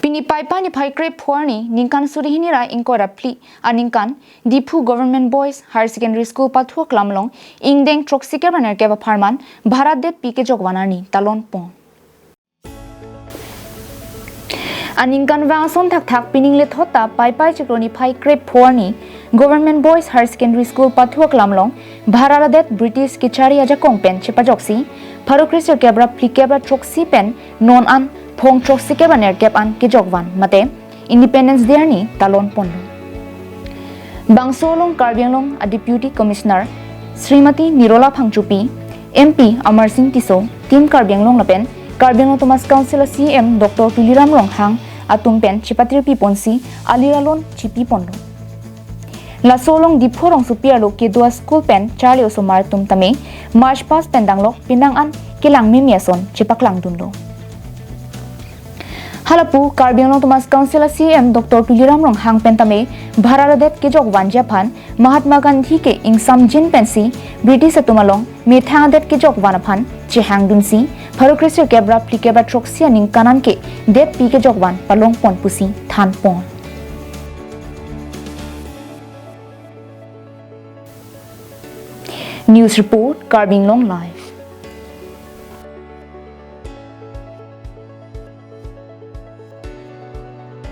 Pinipai panipai krep phuarni ningkan surihinira inkora pli aningkan Dipu Government Boys Higher Secondary School pathuak lamlong Ingdeng troksike baner keba pharman Bharat detpi kejokvanani talon pon aningkan wangson thak thak piningle thota pai chikroni phai krep phuarni Government Boys Higher Secondary School pathuak lamlong Bharat det British kichari aja kongpen chepajoksi Bharot kebra pli kebra troksi pen non an phong troksike baner kep an kejokvan mate Independence Day ni talon pondo Bangsolong Karbianglong a Deputy Commissioner Srimati Nirola Phangchupi MP Amar Singh Tiso Team Karbianglong lapen Karbianglong Thomas Council CM Dr. Tuliram Ronghang atumpen chipatri pi ponsi aliralon chipi pondo La solong diphorong supialo ke dua school pen charlie osomar tum tame March pass pendanglok pinang an kilang mimiason chipaklang dunlo Halapu Karbianglong Thomas Council CM Dr. Tuliram Ronghang pentame Bharat det kejokvan Japan Mahatma Gandhi ke ingsam jin pensi British atumalong methang det kejokvan aphan chehang dunsi Bharot kebra plikeba troxia ning kanan ke det pi kejokvan palong pon pusi than pon News report Karbianglong Live